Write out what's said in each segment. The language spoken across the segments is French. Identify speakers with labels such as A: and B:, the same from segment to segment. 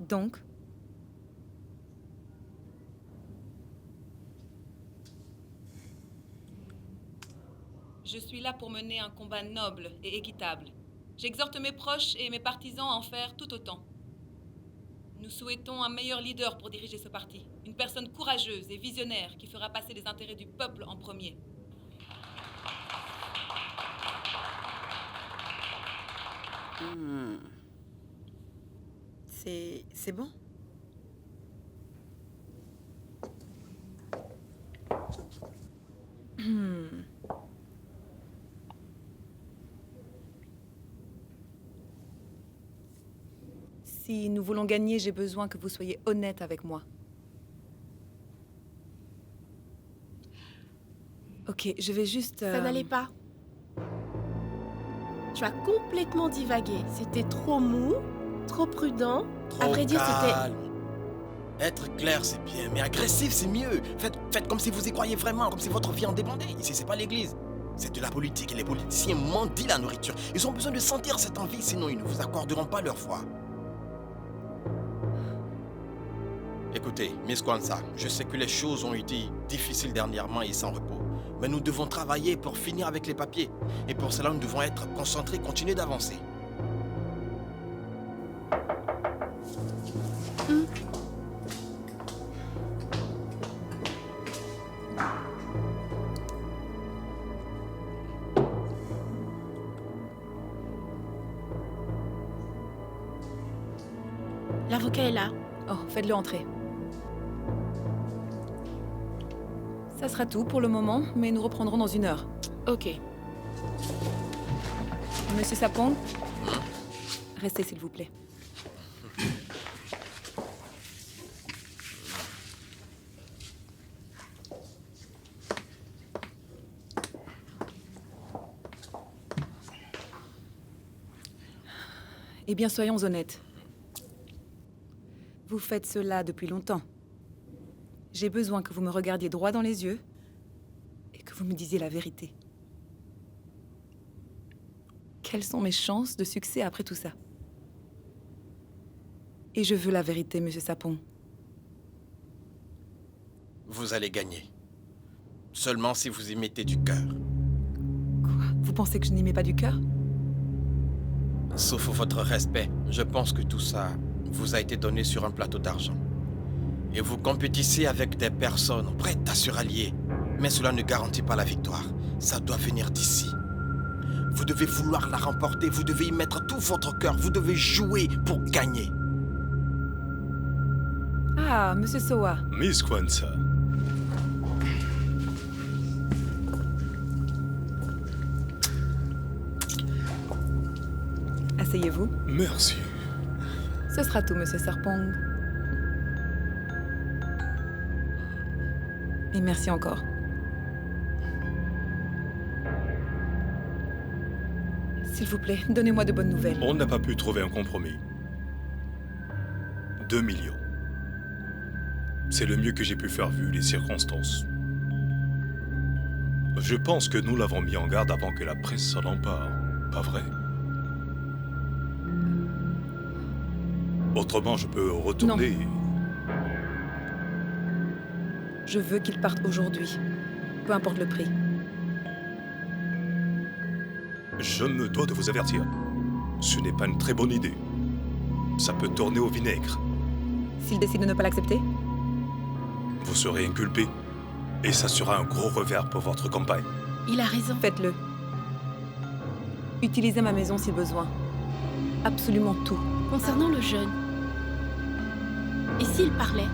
A: Donc,
B: je suis là pour mener un combat noble et équitable. J'exhorte mes proches et mes partisans à en faire tout autant. Nous souhaitons un meilleur leader pour diriger ce parti. Une personne courageuse et visionnaire qui fera passer les intérêts du peuple en premier.
A: C'est bon? Si nous voulons gagner, j'ai besoin que vous soyez honnête avec moi. Ok, je vais juste...
C: Ça n'allait pas. Tu as complètement divagué. C'était trop mou, trop prudent.
D: Trop
C: À vrai dire, c'était...
D: calme. Être clair, c'est bien, mais agressif, c'est mieux. Faites comme si vous y croyez vraiment, comme si votre vie en dépendait. Ici, c'est pas l'église. C'est de la politique et les politiciens mendient la nourriture. Ils ont besoin de sentir cette envie, sinon ils ne vous accorderont pas leur foi. Écoutez, Miss Kwanzaa, je sais que les choses ont été difficiles dernièrement et sans repos. Mais nous devons travailler pour finir avec les papiers. Et pour cela, nous devons être concentrés, continuer d'avancer.
C: L'avocat est là.
A: Oh, faites-le entrer. Ça sera tout pour le moment, mais nous reprendrons dans 1 heure.
C: Ok.
A: Monsieur Sapong, restez s'il vous plaît. Eh bien, soyons honnêtes. Vous faites cela depuis longtemps. J'ai besoin que vous me regardiez droit dans les yeux et que vous me disiez la vérité. Quelles sont mes chances de succès après tout ça? Et je veux la vérité, monsieur Sapong.
D: Vous allez gagner. Seulement si vous y mettez du cœur.
A: Quoi? Vous pensez que je n'y mets pas du cœur?
D: Sauf votre respect, je pense que tout ça vous a été donné sur un plateau d'argent. Et vous compétissez avec des personnes prêtes à se rallier. Mais cela ne garantit pas la victoire. Ça doit venir d'ici. Vous devez vouloir la remporter, vous devez y mettre tout votre cœur, vous devez jouer pour gagner.
A: Ah, monsieur Soa.
E: Miss Kwanzaa.
A: Asseyez-vous.
E: Merci.
A: Ce sera tout, monsieur Sarpong. Et merci encore. S'il vous plaît, donnez-moi de bonnes nouvelles.
E: On n'a pas pu trouver un compromis. 2 millions. C'est le mieux que j'ai pu faire vu les circonstances. Je pense que nous l'avons mis en garde avant que la presse s'en empare. Pas vrai? Autrement, je peux retourner...
A: Je veux qu'il parte aujourd'hui. Peu importe le prix.
E: Je me dois de vous avertir. Ce n'est pas une très bonne idée. Ça peut tourner au vinaigre.
A: S'il décide de ne pas l'accepter,
E: Vous serez inculpé. Et ça sera un gros revers pour votre campagne.
C: Il a raison.
A: faites-le. Utilisez ma maison si besoin. Absolument tout.
C: Concernant le jeune, et s'il parlait?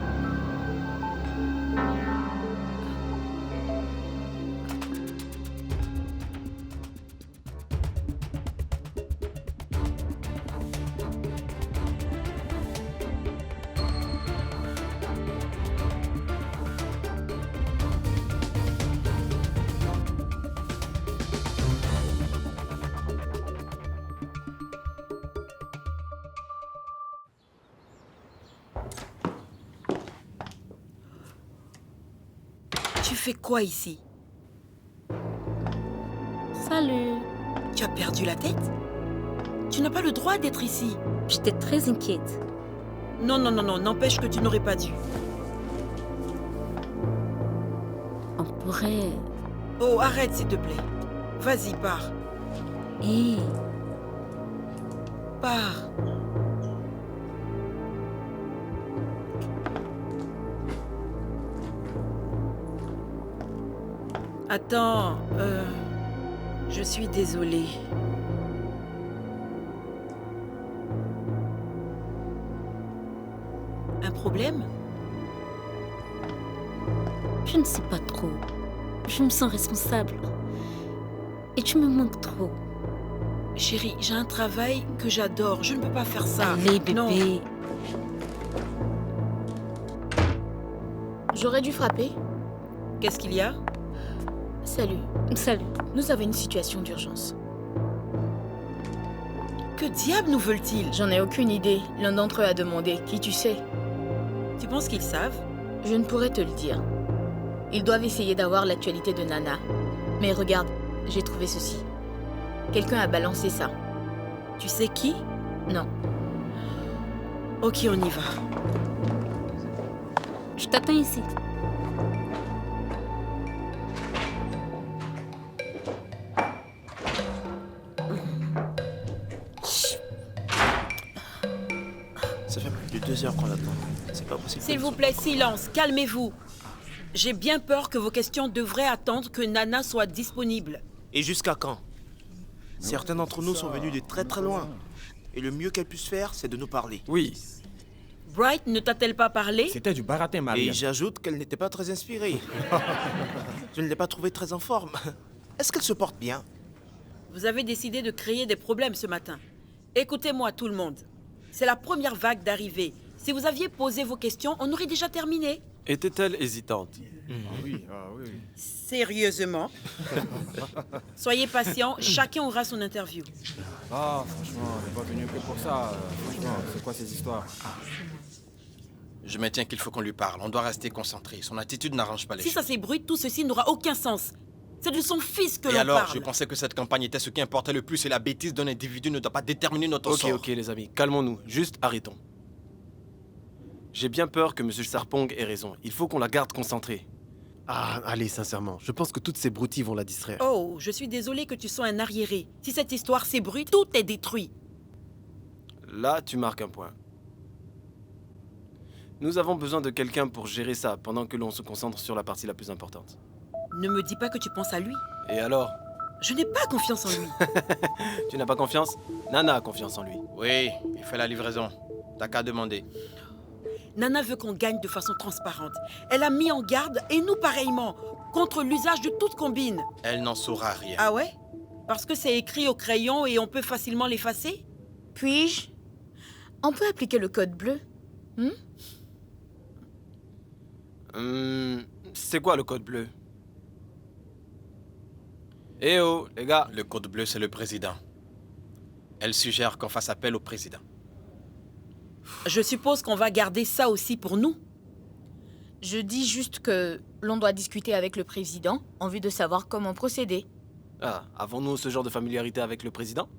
F: Tu fais quoi ici?
C: Salut.
F: Tu as perdu la tête? Tu n'as pas le droit d'être ici.
G: J'étais très inquiète.
F: Non, n'empêche que tu n'aurais pas dû.
G: On pourrait...
F: Oh, arrête s'il te plaît. Vas-y, pars.
G: Hé,
F: Pars. Attends, je suis désolée. Un problème?
G: je ne sais pas trop. Je me sens responsable. Et tu me manques trop.
F: Chérie, j'ai un travail que j'adore. Je ne peux pas faire ça.
G: Allez, bébé.
F: Non.
C: J'aurais dû frapper.
F: Qu'est-ce qu'il y a?
C: Salut.
G: Salut.
C: Nous avons une situation d'urgence.
F: Que diable nous veulent-ils?
C: J'en ai aucune idée. L'un d'entre eux a demandé. Qui tu sais?
F: Tu penses qu'ils savent?
C: Je ne pourrais te le dire. Ils doivent essayer d'avoir l'actualité de Nana. Mais regarde, j'ai trouvé ceci. Quelqu'un a balancé ça.
F: Tu sais qui?
C: Non.
F: Ok, on y va.
G: Je t'attends ici.
H: Ça fait plus de 2 heures qu'on attend. C'est pas possible.
F: S'il vous plaît, silence, calmez-vous. J'ai bien peur que vos questions devraient attendre que Nana soit disponible.
H: Et jusqu'à quand? Certains d'entre nous sont venus de très très loin. Et le mieux qu'elle puisse faire, c'est de nous parler.
I: Oui,
F: Bright ne t'a-t-elle pas parlé?
I: c'était du baratin,
H: Et
I: Maria.
H: j'ajoute qu'elle n'était pas très inspirée. Je ne l'ai pas trouvée très en forme. Est-ce qu'elle se porte bien?
F: Vous avez décidé de créer des problèmes ce matin. Écoutez-moi tout le monde. C'est la première vague d'arrivée. Si vous aviez posé vos questions, on aurait déjà terminé.
J: Était-elle hésitante?
F: Sérieusement. Soyez patients, chacun aura son interview.
I: Ah, franchement, on n'est pas venu que pour ça. Franchement, c'est quoi ces histoires?
D: Je maintiens qu'il faut qu'on lui parle. On doit rester concentré. Son attitude n'arrange pas les
F: Si
D: choses.
F: ça s'ébruite, tout ceci n'aura aucun sens. C'est de son fils que
D: Et
F: l'on
D: alors,
F: parle.
D: je pensais que cette campagne était ce qui importait le plus et la bêtise d'un individu ne doit pas déterminer notre
J: Ok,
D: sort.
J: ok, les amis, calmons-nous. Juste arrêtons. J'ai bien peur que M. Sarpong ait raison. Il faut qu'on la garde concentrée.
K: Ah, allez, sincèrement, je pense que toutes ces broutilles vont la distraire.
F: Oh, je suis désolée que tu sois un arriéré. Si cette histoire s'ébruite, tout est détruit.
J: Là, tu marques un point. Nous avons besoin de quelqu'un pour gérer ça pendant que l'on se concentre sur la partie la plus importante.
F: Ne me dis pas que tu penses à lui.
J: Et alors?
F: Je n'ai pas confiance en lui.
J: Tu n'as pas confiance? Nana a confiance en lui.
D: Oui, il fait la livraison. T'as qu'à demander.
F: Nana veut qu'on gagne de façon transparente. Elle a mis en garde, et nous pareillement, contre l'usage de toute combine.
D: Elle n'en saura rien.
F: Ah ouais? Parce que c'est écrit au crayon et on peut facilement l'effacer?
C: Puis-je? On peut appliquer le code bleu?
J: C'est quoi le code bleu? Eh oh, les gars.
D: Le code bleu, c'est le président. Elle suggère qu'on fasse appel au président.
F: Je suppose qu'on va garder ça aussi pour nous.
C: Je dis juste que l'on doit discuter avec le président en vue de savoir comment procéder.
J: Ah, avons-nous ce genre de familiarité avec le président?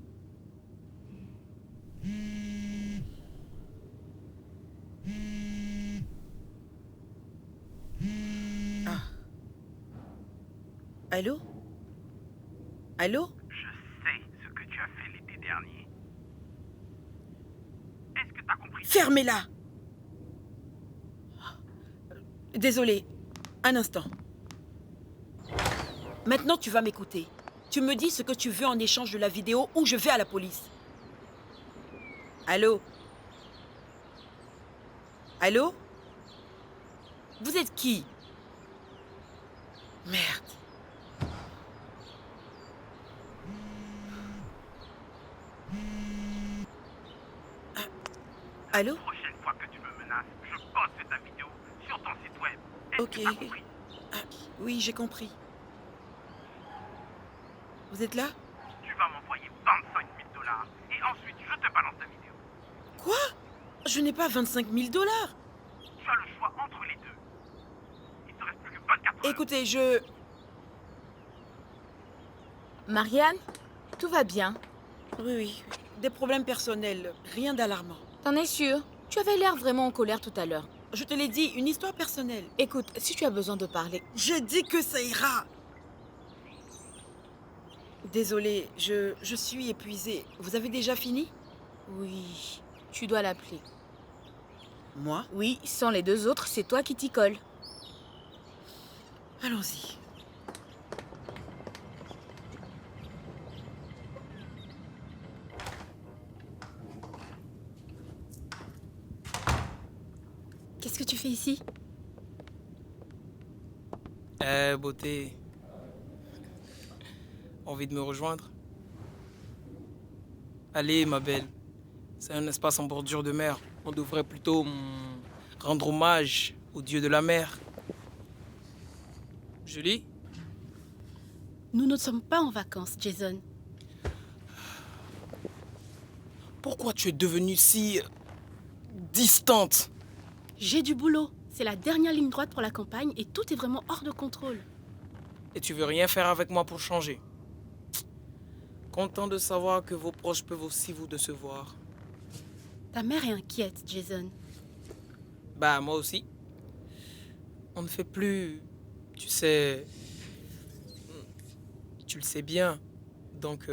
F: Allô? Allô?
L: Je sais ce que tu as fait l'été dernier. Est-ce que t'as compris?
F: Fermez-la! Désolé, un instant. Maintenant, tu vas m'écouter. Tu me dis ce que tu veux en échange de la vidéo ou je vais à la police. Allô? Allô? Vous êtes qui? Merde. Allô?
L: La prochaine fois que tu me menaces, je poste ta vidéo sur ton site web. Est-ce
F: Ok.
L: que t'as compris?
F: Oui, j'ai compris. Vous êtes là?
L: Tu vas m'envoyer 25 000 $. Et ensuite, je te balance ta vidéo.
F: Quoi? Je n'ai pas 25 000 $.
L: Tu as le choix entre les deux. Il te reste plus que 24 heures.
F: Écoutez, je...
C: Marianne, tout va bien.
F: Oui. Des problèmes personnels, rien d'alarmant.
C: T'en es sûre? Tu avais l'air vraiment en colère tout à l'heure.
F: Je te l'ai dit, une histoire personnelle.
C: Écoute, si tu as besoin de parler...
F: J'ai dit que ça ira. Désolée, je suis épuisée. Vous avez déjà fini?
C: Oui, tu dois l'appeler.
F: Moi?
C: Oui, sans les deux autres, c'est toi qui t'y colle.
F: Allons-y.
G: Qu'est-ce que tu fais ici?
M: Beauté. Envie de me rejoindre? Allez, ma belle. C'est un espace en bordure de mer. On devrait plutôt rendre hommage au dieu de la mer. Julie?
G: Nous ne sommes pas en vacances, Jason.
M: Pourquoi tu es devenue si distante?
G: J'ai du boulot. C'est la dernière ligne droite pour la campagne et tout est vraiment hors de contrôle.
M: Et tu veux rien faire avec moi pour changer? Content de savoir que vos proches peuvent aussi vous décevoir.
G: Ta mère est inquiète, Jason.
M: Bah, moi aussi. On ne fait plus... Tu sais... Tu le sais bien. Donc,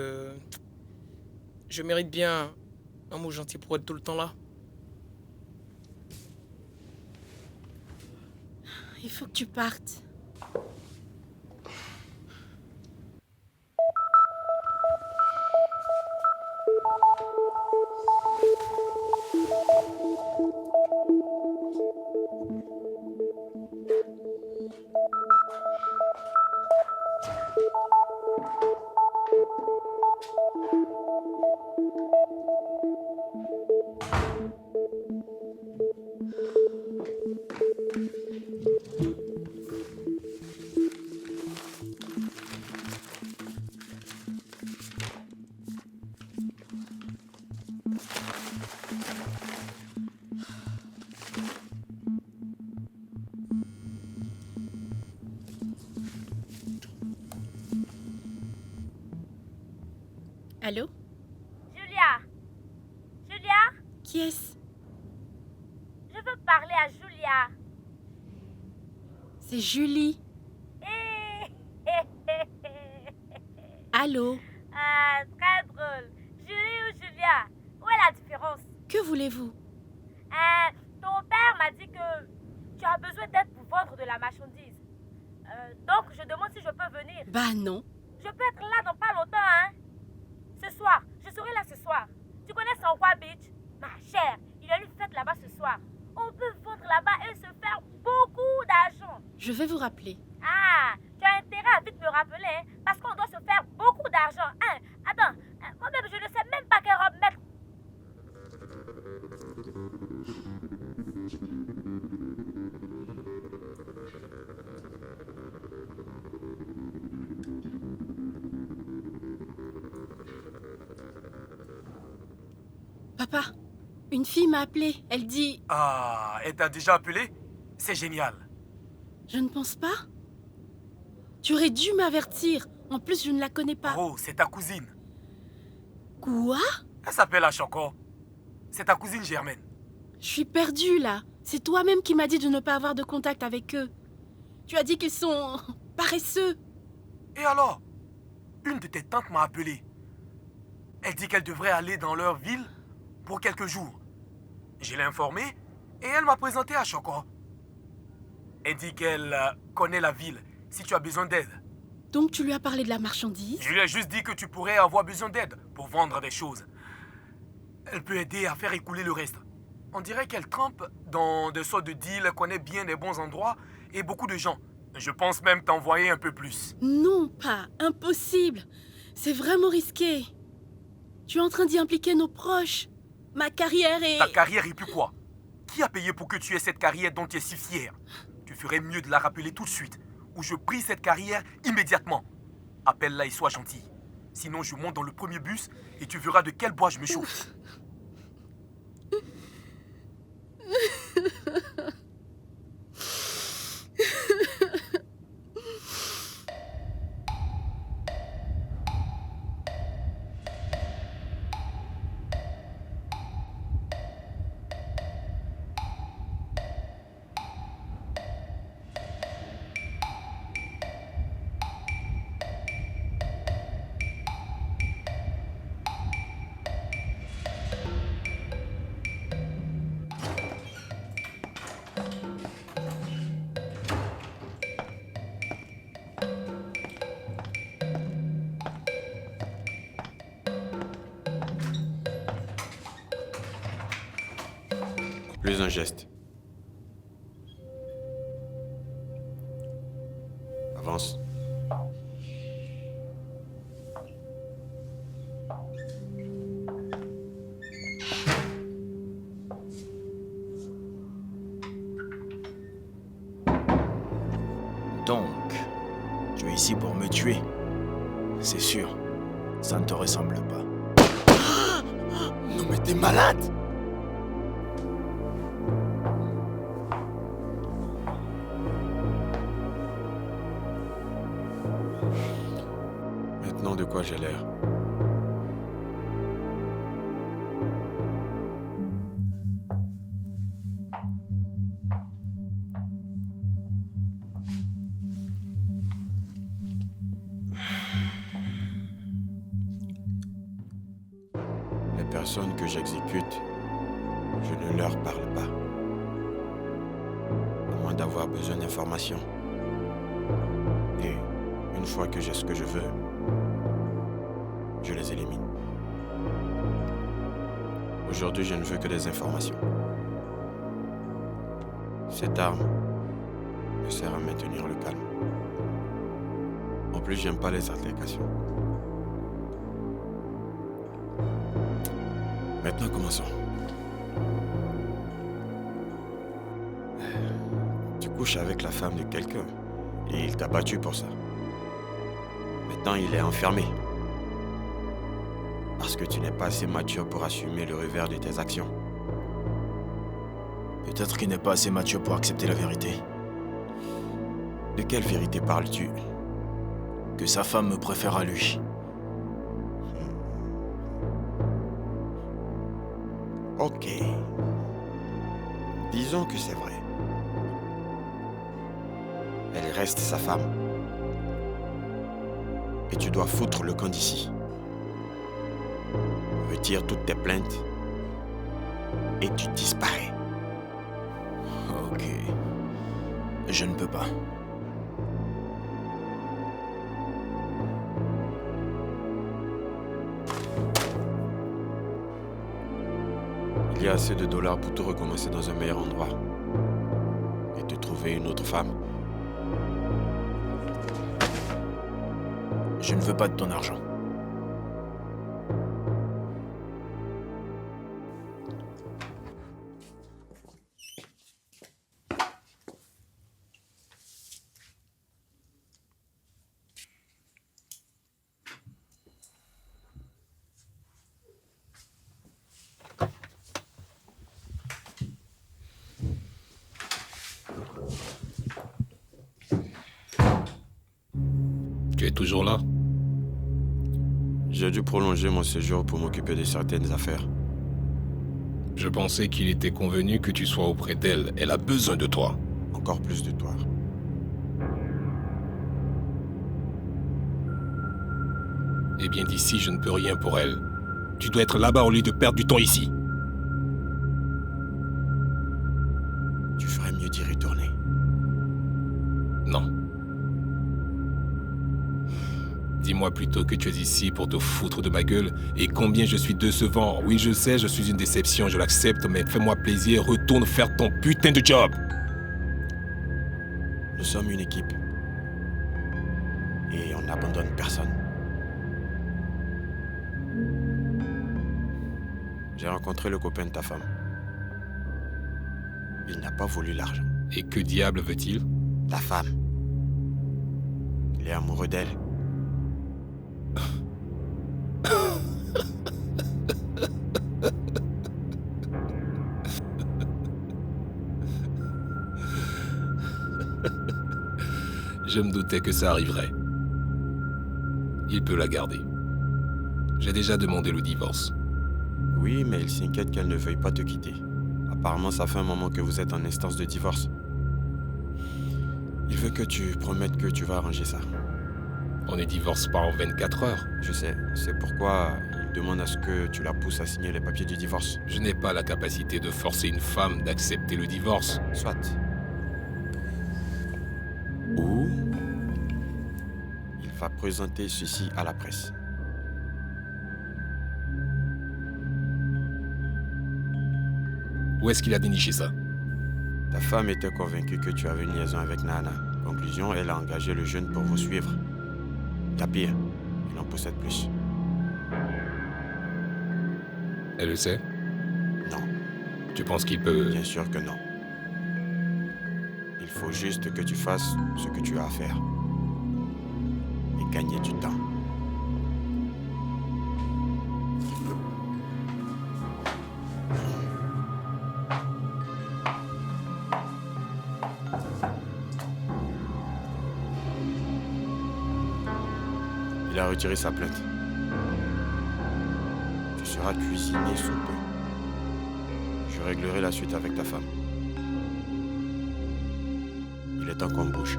M: je mérite bien un mot gentil pour être tout le temps là.
G: Il faut que tu partes. Allô?
N: Julia! Julia?
G: Qui est-ce?
N: Je veux parler à Julia.
G: C'est Julie. Allô?
N: Ah, très drôle. Julie ou Julia? Où est la différence?
G: Que voulez-vous?
N: Ton père m'a dit que tu as besoin d'aide pour vendre de la marchandise. Donc, je demande si je peux venir.
G: Bah non.
N: Je peux être là dans pas longtemps, hein? Ce soir, je serai là ce soir. Tu connais Sanqua Beach? Ma chère, il y a une fête là-bas ce soir. On peut vendre là-bas et se faire beaucoup d'argent.
G: Je vais vous rappeler.
N: Ah, tu as intérêt à vite me rappeler, hein, parce qu'on doit se faire beaucoup d'argent. Hein? Attends, moi-même je ne sais même pas quelle robe mettre.
G: Papa, une fille m'a appelée. Elle dit...
O: Ah, elle t'a déjà appelé? C'est génial.
G: Je ne pense pas. Tu aurais dû m'avertir. En plus, je ne la connais pas.
O: Oh, c'est ta cousine.
G: Quoi?
O: Elle s'appelle Achoko. C'est ta cousine Germaine.
G: Je suis perdue, là. C'est toi-même qui m'as dit de ne pas avoir de contact avec eux. Tu as dit qu'ils sont paresseux.
O: Et alors, une de tes tantes m'a appelé. Elle dit qu'elle devrait aller dans leur ville pour quelques jours. Je l'ai informée et elle m'a présenté à Choco. Elle dit qu'elle connaît la ville si tu as besoin d'aide.
P: Donc tu lui as parlé de la marchandise?
O: Je lui ai juste dit que tu pourrais avoir besoin d'aide pour vendre des choses. Elle peut aider à faire écouler le reste. On dirait qu'elle trempe dans des sortes de deals, connaît bien des bons endroits et beaucoup de gens. Je pense même t'envoyer un peu plus.
P: Non, pas. Impossible. C'est vraiment risqué. Tu es en train d'y impliquer nos proches. Ma carrière est...
O: Ta carrière et puis quoi? Qui a payé pour que tu aies cette carrière dont tu es si fier? Tu ferais mieux de la rappeler tout de suite, ou je prie cette carrière immédiatement. Appelle-la et sois gentil. Sinon, je monte dans le premier bus et tu verras de quel bois je me chauffe.
D: Plus un geste. Avance.
Q: Donc, tu es ici pour me tuer. C'est sûr, ça ne te ressemble pas.
K: Non mais t'es malade!
D: Maintenant, de quoi j'ai l'air? Les personnes que j'exécute, je ne leur parle pas. À moins d'avoir besoin d'informations. Et une fois que j'ai ce que je veux, je les élimine. Aujourd'hui, je ne veux que des informations. Cette arme me sert à maintenir le calme. En plus, j'aime pas les altercations. Maintenant, commençons. Tu couches avec la femme de quelqu'un et il t'a battu pour ça. Maintenant, il est enfermé. Parce que tu n'es pas assez mature pour assumer le revers de tes actions.
Q: Peut-être qu'il n'est pas assez mature pour accepter la vérité.
D: De quelle vérité parles-tu?
Q: Que sa femme me préfère à lui.
D: Ok. Disons que c'est vrai. Elle reste sa femme. Et tu dois foutre le camp d'ici. Retire toutes tes plaintes et tu disparais.
Q: Ok. Je ne peux pas.
D: Il y a assez de dollars pour tout recommencer dans un meilleur endroit. Et te trouver une autre femme.
Q: Je ne veux pas de ton argent.
E: Tu es toujours là?
D: J'ai dû prolonger mon séjour pour m'occuper de certaines affaires.
E: Je pensais qu'il était convenu que tu sois auprès d'elle. Elle a besoin de toi.
D: Encore plus de toi.
R: Eh bien, d'ici, je ne peux rien pour elle. Tu dois être là-bas au lieu de perdre du temps ici.
Q: Tu ferais mieux d'y retourner.
R: Non. Dis-moi plutôt que tu es ici pour te foutre de ma gueule et combien je suis décevant. Oui, je sais, je suis une déception, je l'accepte, mais fais-moi plaisir, retourne faire ton putain de job.
Q: Nous sommes une équipe. Et on n'abandonne personne. J'ai rencontré le copain de ta femme. Il n'a pas voulu l'argent.
R: Et que diable veut-il?
Q: Ta femme. Il est amoureux d'elle.
R: Je me doutais que ça arriverait. Il peut la garder. J'ai déjà demandé le divorce.
Q: Oui, mais il s'inquiète qu'elle ne veuille pas te quitter. Apparemment, ça fait un moment que vous êtes en instance de divorce. Il veut que tu promettes que tu vas arranger ça.
R: On ne divorce pas en 24 heures.
Q: Je sais, c'est pourquoi il demande à ce que tu la pousses à signer les papiers du divorce.
R: Je n'ai pas la capacité de forcer une femme d'accepter le divorce.
Q: Soit. Ou il va présenter ceci à la presse.
R: Où est-ce qu'il a déniché ça?
Q: Ta femme était convaincue que tu avais une liaison avec Nana. Conclusion, elle a engagé le jeune pour vous suivre. Y'a pire, il en possède plus.
R: Elle le sait?
Q: Non.
R: Tu penses qu'il peut...
Q: Bien sûr que non. Il faut juste que tu fasses ce que tu as à faire. Et gagner du temps. Il a retiré sa plainte. Tu seras cuisiné sous peu. Je réglerai la suite avec ta femme. Il est temps qu'on bouge.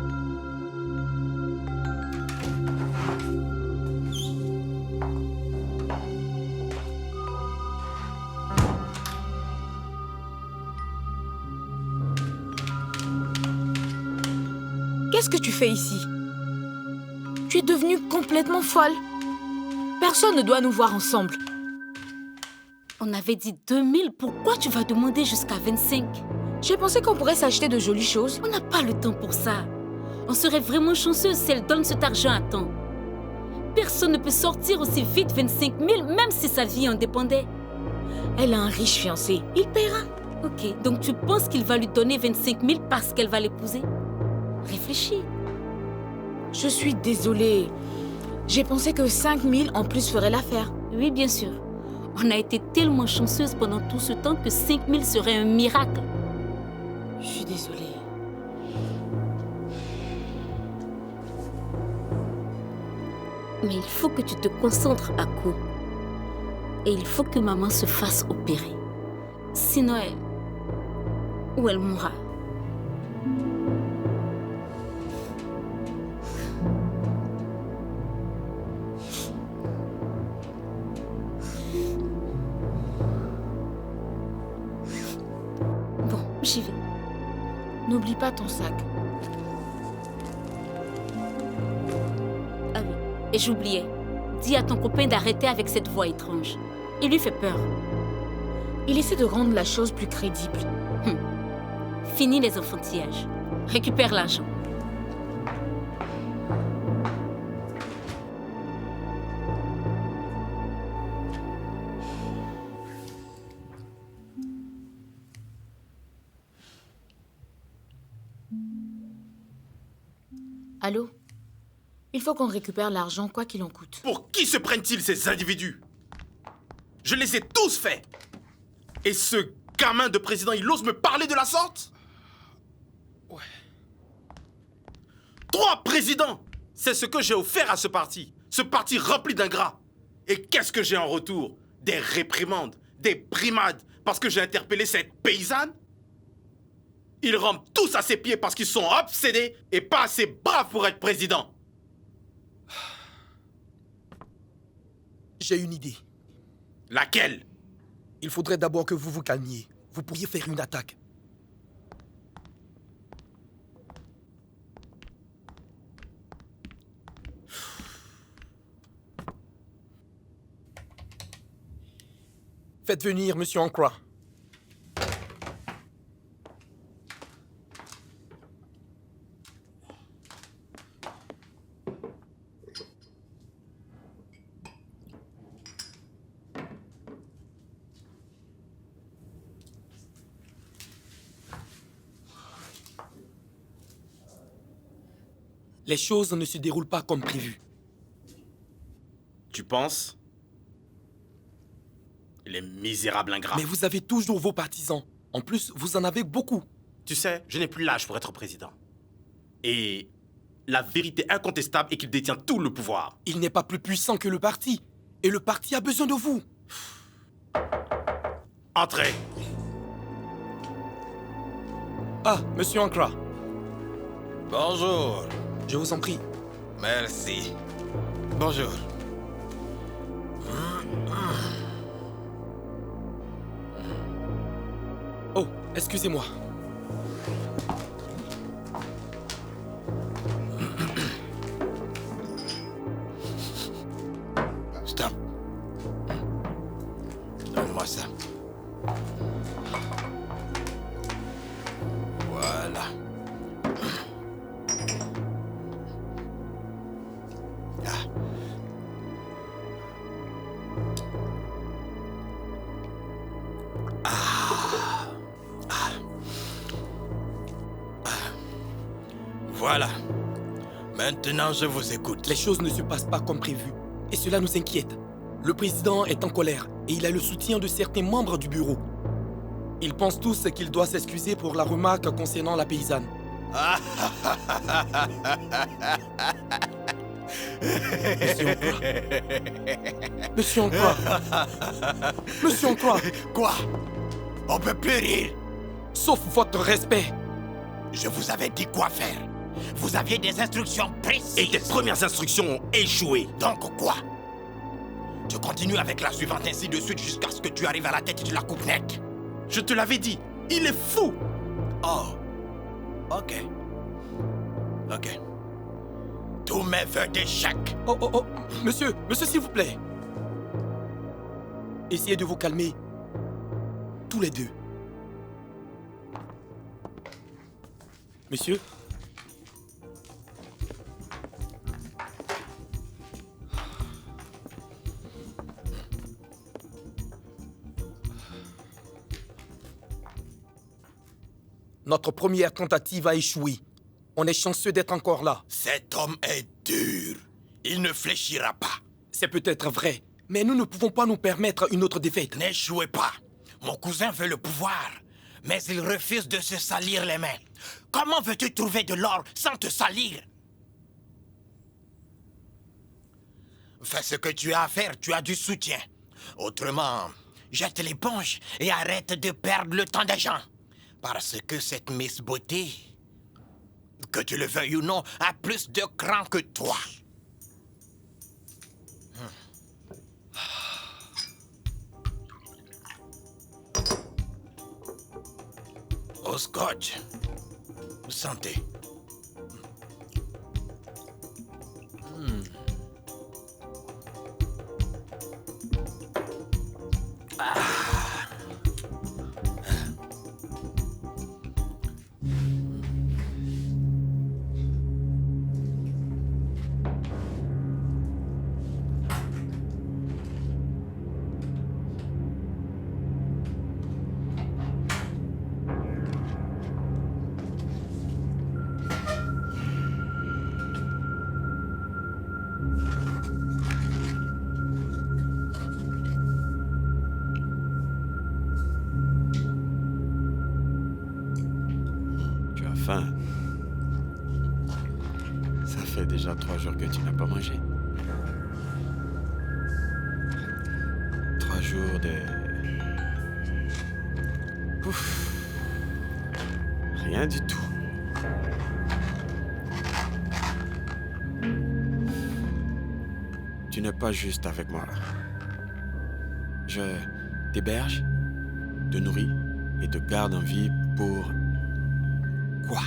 C: Qu'est-ce que tu fais ici? Tu es devenue complètement folle. Personne ne doit nous voir ensemble.
G: On avait dit 2000, pourquoi tu vas demander jusqu'à 25?
C: J'ai pensé qu'on pourrait s'acheter de jolies choses.
G: On n'a pas le temps pour ça. On serait vraiment chanceuse si elle donne cet argent à temps. Personne ne peut sortir aussi vite 25 000, même si sa vie en dépendait.
C: Elle a un riche fiancé. Il paiera.
G: Ok, donc tu penses qu'il va lui donner 25 000 parce qu'elle va l'épouser? Réfléchis.
C: Je suis désolée. J'ai pensé que 5 000 en plus ferait l'affaire.
G: Oui, bien sûr. On a été tellement chanceuse pendant tout ce temps que 5 000 serait un miracle.
C: Je suis désolée.
G: Mais il faut que tu te concentres à coup. Et il faut que maman se fasse opérer. Sinon, elle mourra. Bon, j'y vais.
C: N'oublie pas ton sac.
G: Ah oui, et j'oubliais. Dis à ton copain d'arrêter avec cette voix étrange. Il lui fait peur.
C: Il essaie de rendre la chose plus crédible.
G: Fini les enfantillages. Récupère l'argent.
C: Allô? Il faut qu'on récupère l'argent, quoi qu'il en coûte.
H: Pour qui se prennent-ils ces individus? Je les ai tous faits. Et ce gamin de président, il ose me parler de la sorte? Ouais. 3 présidents! C'est ce que j'ai offert à ce parti. Ce parti rempli d'ingrats. Et qu'est-ce que j'ai en retour? Des réprimandes, des brimades, parce que j'ai interpellé cette paysanne? Ils rampent tous à ses pieds parce qu'ils sont obsédés et pas assez braves pour être président.
O: J'ai une idée.
H: Laquelle?
O: Il faudrait d'abord que vous vous calmiez. Vous pourriez faire une attaque. Faites venir Monsieur Ankra. Les choses ne se déroulent pas comme prévu.
H: Tu penses? Les misérables ingrats.
O: Mais vous avez toujours vos partisans. En plus, vous en avez beaucoup.
H: Tu sais, je n'ai plus l'âge pour être président. Et la vérité incontestable est qu'il détient tout le pouvoir.
O: Il n'est pas plus puissant que le parti. Et le parti a besoin de vous.
H: Entrez.
O: Ah, Monsieur Ankra.
D: Bonjour.
O: Je vous en prie.
D: Merci. Bonjour.
O: Oh, excusez-moi.
D: Stop. Donne-moi ça. Voilà. Voilà. Maintenant, je vous écoute.
O: Les choses ne se passent pas comme prévu. Et cela nous inquiète. Le président est en colère et il a le soutien de certains membres du bureau. Ils pensent tous qu'il doit s'excuser pour la remarque concernant la paysanne. Monsieur Ankra. Monsieur Ankra.
D: Quoi? On peut plus rire.
O: Sauf votre respect.
D: Je vous avais dit quoi faire. Vous aviez des instructions précises.
H: Et tes premières instructions ont échoué.
D: Donc quoi? Je continue avec la suivante ainsi de suite jusqu'à ce que tu arrives à la tête de la coupe nette.
H: Je te l'avais dit. Il est fou.
D: Oh. Ok. Ok. Tous mes vœux d'échec.
O: Oh, oh, oh. Monsieur, s'il vous plaît. Essayez de vous calmer. Tous les deux. Monsieur? Notre première tentative a échoué. On est chanceux d'être encore là.
D: Cet homme est dur. Il ne fléchira pas.
O: C'est peut-être vrai, mais nous ne pouvons pas nous permettre une autre défaite.
D: N'échouez pas. Mon cousin veut le pouvoir, mais il refuse de se salir les mains. Comment veux-tu trouver de l'or sans te salir? Fais ce que tu as à faire, tu as du soutien. Autrement, jette l'éponge et arrête de perdre le temps des gens. Parce que cette Miss Beauté, que tu le veuilles ou non, a plus de cran que toi. Au scotch. Santé.
Q: Faim. Ça fait déjà 3 jours que tu n'as pas mangé. 3 jours de... Ouf. Rien du tout. Tu n'es pas juste avec moi. je t'héberge, te nourris et te garde en vie pour... quoi?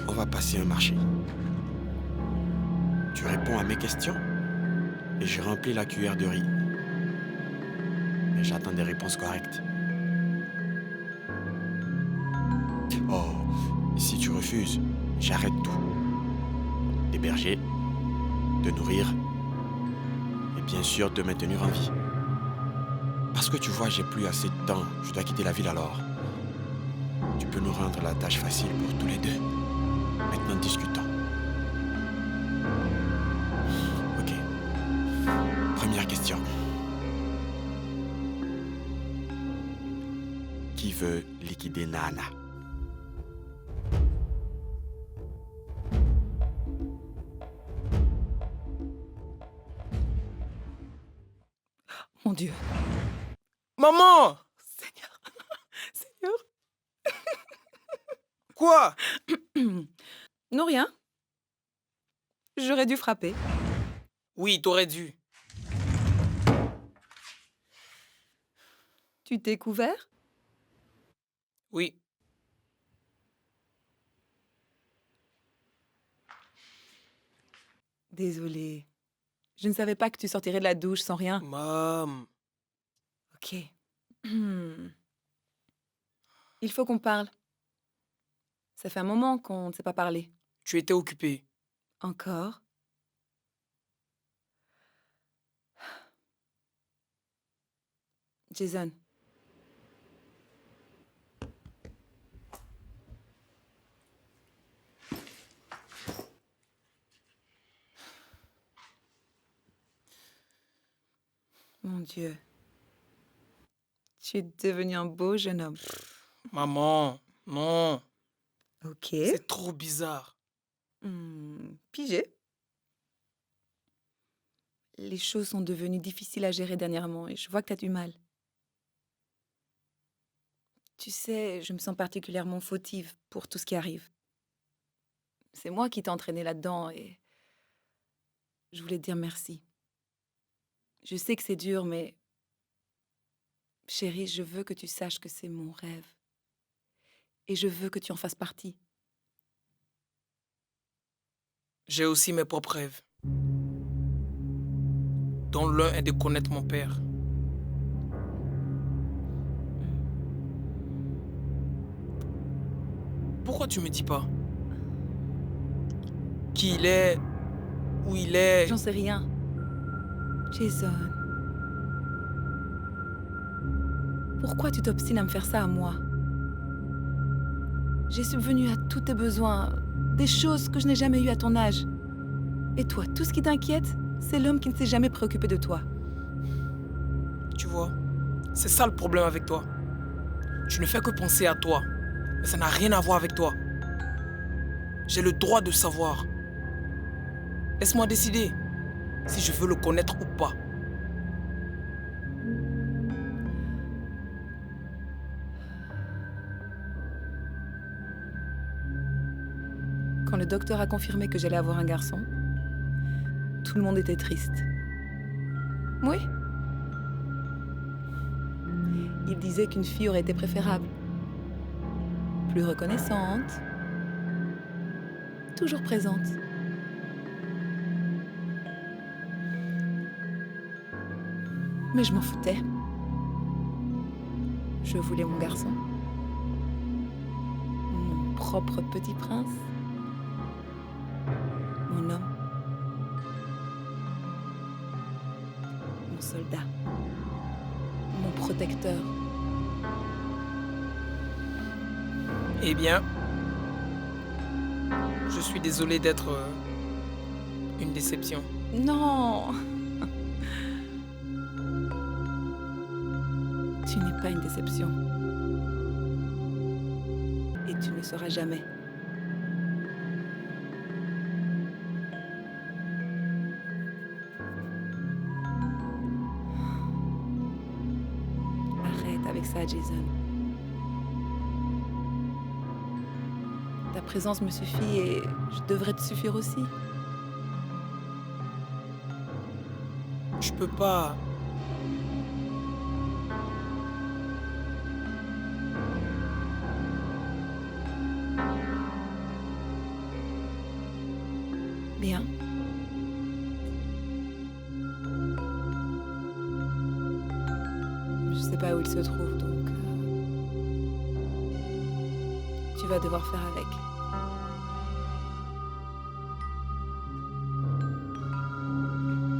Q: On va passer un marché. Tu réponds à mes questions et je remplis la cuillère de riz. Mais j'attends des réponses correctes. Oh, si tu refuses, j'arrête tout. T'héberger, te nourrir et bien sûr te maintenir en vie. Parce que tu vois, j'ai plus assez de temps. Je dois quitter la ville alors. Tu peux nous rendre la tâche facile pour tous les deux. Maintenant, discutons. Ok. Première question. Qui veut liquider Nana?
A: Mon Dieu.
M: Maman!
A: Seigneur. Seigneur.
M: Quoi?
A: Non, rien. J'aurais dû frapper.
M: Oui, t'aurais dû.
A: Tu t'es couvert?
M: Oui.
A: Désolée. Je ne savais pas que tu sortirais de la douche sans rien.
M: Maman.
A: Ok. Il faut qu'on parle. Ça fait un moment qu'on ne s'est pas parlé.
M: Tu étais occupé.
A: Encore? Jason. Mon Dieu. Tu es devenu un beau jeune homme.
M: Maman, non.
A: Ok.
M: C'est trop bizarre.
A: Pigé. Les choses sont devenues difficiles à gérer dernièrement et je vois que tu as du mal. Tu sais, je me sens particulièrement fautive pour tout ce qui arrive. C'est moi qui t'ai entraînée là-dedans et je voulais te dire merci. Je sais que c'est dur, mais chérie, je veux que tu saches que c'est mon rêve. Et je veux que tu en fasses partie.
M: J'ai aussi mes propres rêves. Dont l'un est de connaître mon père. Pourquoi tu me dis pas qui il est, où il est?
A: J'en sais rien. Jason. Pourquoi tu t'obstines à me faire ça à moi? J'ai subvenu à tous tes besoins, des choses que je n'ai jamais eues à ton âge. Et toi, tout ce qui t'inquiète, c'est l'homme qui ne s'est jamais préoccupé de toi.
M: Tu vois, c'est ça le problème avec toi. Tu ne fais que penser à toi, mais ça n'a rien à voir avec toi. J'ai le droit de savoir. Laisse-moi décider si je veux le connaître ou pas.
A: Quand le docteur a confirmé que j'allais avoir un garçon, tout le monde était triste. Oui. Il disait qu'une fille aurait été préférable. Plus reconnaissante. Toujours présente. Mais je m'en foutais. Je voulais mon garçon. Mon propre petit prince. Mon homme. Mon soldat. Mon protecteur.
M: Eh bien, je suis désolé d'être une déception.
A: Non! Tu n'es pas une déception. Et tu ne le seras jamais. Arrête avec ça, Jason. Ta présence me suffit et je devrais te suffire aussi.
M: Je peux pas...
A: Bien. Je sais pas où il se trouve, donc... tu vas devoir faire avec.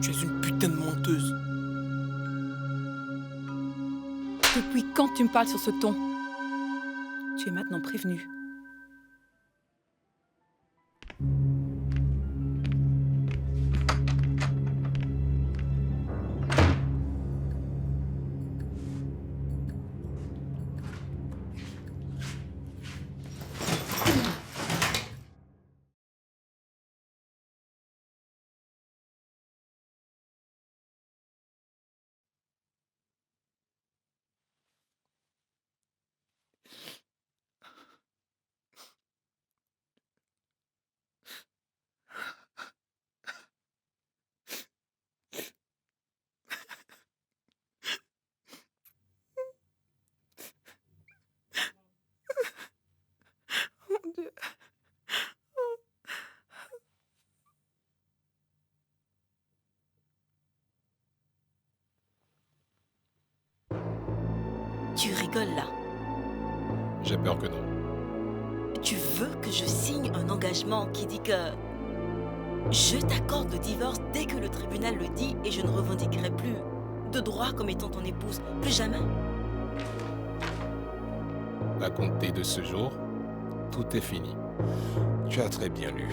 M: Tu es une putain de menteuse.
A: Depuis quand tu me parles sur ce ton? Tu es maintenant prévenu. Mon Dieu.
S: Tu rigoles là.
R: J'ai peur que non.
S: Tu veux que je signe un engagement qui dit que je t'accorde le divorce dès que le tribunal le dit et je ne revendiquerai plus de droit comme étant ton épouse. Plus jamais.
R: À compter de ce jour, tout est fini. Tu as très bien lu.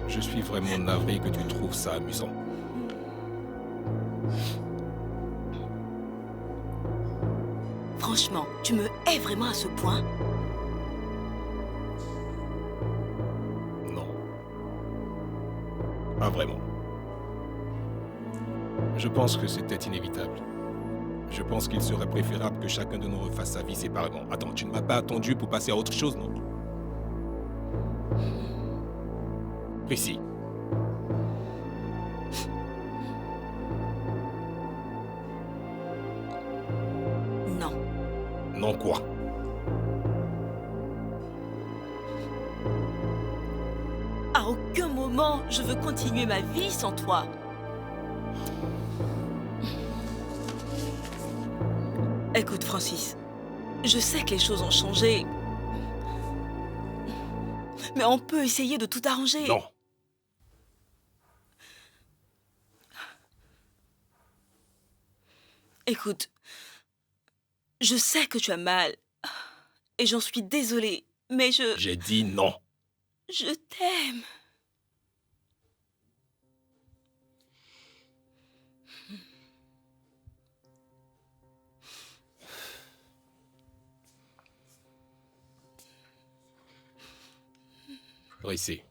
R: Je suis vraiment navré que tu trouves ça amusant.
S: Franchement, tu me hais vraiment à ce point?
R: Non. Pas vraiment. Je pense que c'était inévitable. Je pense qu'il serait préférable que chacun de nous refasse sa vie séparément. Attends, tu ne m'as pas attendu pour passer à autre chose, non? Précis.
S: Non.
R: Non quoi?
S: À aucun moment, je veux continuer ma vie sans toi. Écoute, Francis, je sais que les choses ont changé. Mais on peut essayer de tout arranger.
R: Non.
S: Écoute, je sais que tu as mal. Et j'en suis désolée, mais
R: J'ai dit non.
S: je t'aime.
R: Précis.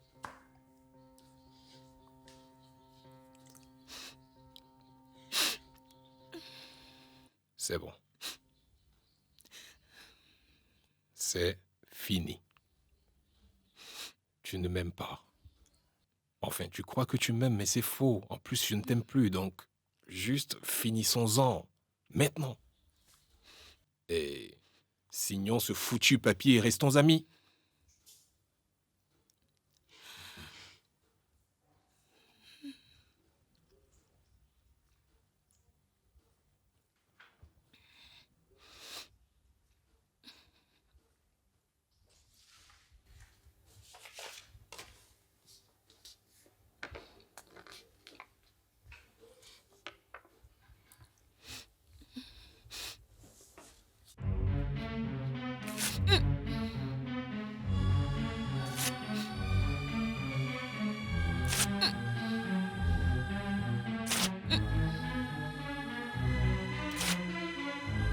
R: C'est bon. C'est fini. Tu ne m'aimes pas. Enfin, tu crois que tu m'aimes, mais c'est faux. En plus, je ne t'aime plus, donc juste finissons-en. Maintenant. Et signons ce foutu papier et restons amis.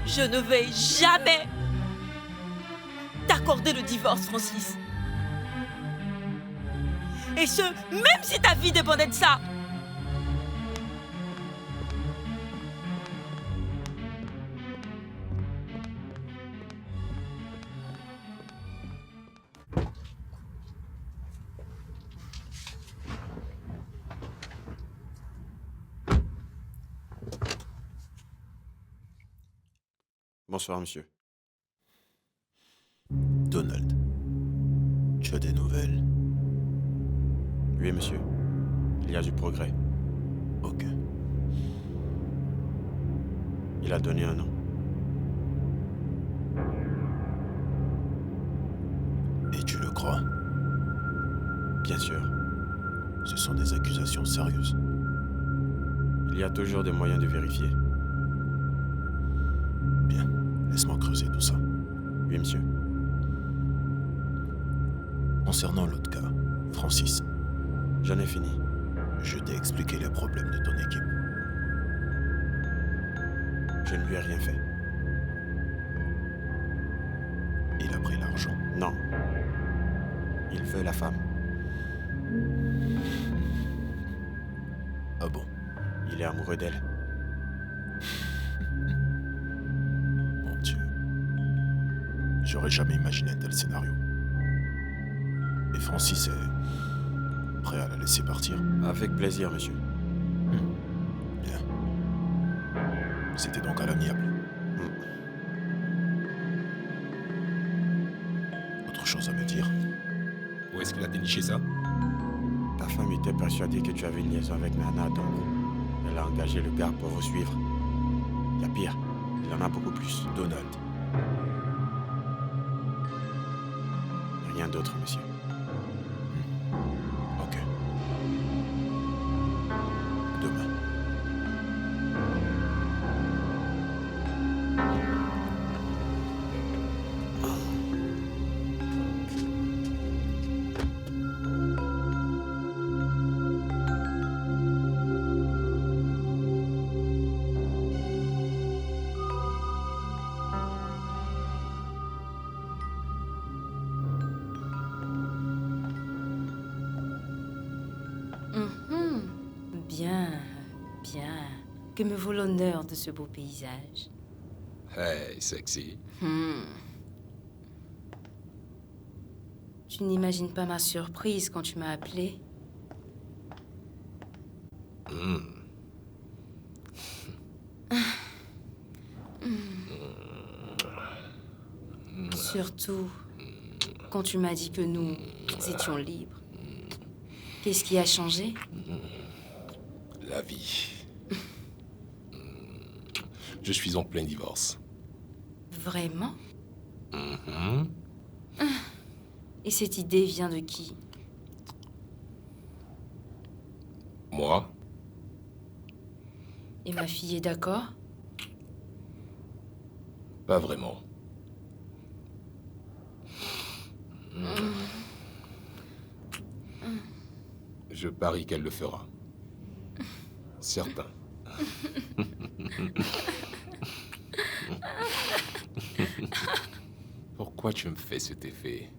S: Je ne vais jamais t'accorder le divorce, Francis. Et ce, même si ta vie dépendait de ça.
Q: Bonsoir, monsieur. Donald, tu as des nouvelles? Oui, monsieur. Il y a du progrès. Ok. Il a donné un nom. Et tu le crois? Bien sûr. Ce sont des accusations sérieuses. Il y a toujours des moyens de vérifier. Bien. Laisse-moi creuser tout ça. Oui, monsieur. Concernant l'autre cas, Francis. J'en ai fini. Je t'ai expliqué les problèmes de ton équipe. Je ne lui ai rien fait. Il a pris l'argent. Non. Il veut la femme. Ah bon? Il est amoureux d'elle. Mon Dieu. J'aurais jamais imaginé un tel scénario. Et Francis est prêt à la laisser partir? Avec plaisir, monsieur. Bien. C'était donc à l'amiable. Autre chose à me dire?
R: Où est-ce qu'il a déniché ça?
Q: Ta femme était persuadée que tu avais une liaison avec Nana, donc elle a engagé le gars pour vous suivre. Il y a pire, il en a beaucoup plus. Donald. Rien d'autre, monsieur. Ok. Demain.
G: Bien, bien. Que me vaut l'honneur de ce beau paysage.
R: Hey, sexy.
G: Tu n'imagines pas ma surprise quand tu m'as appelé. Surtout quand tu m'as dit que nous étions libres. Qu'est-ce qui a changé?
R: La vie. Je suis en plein divorce.
G: Vraiment? Et cette idée vient de qui?
R: Moi?
G: Et ma fille est d'accord?
R: Pas vraiment. Je parie qu'elle le fera. Certain. Pourquoi tu me fais cet effet?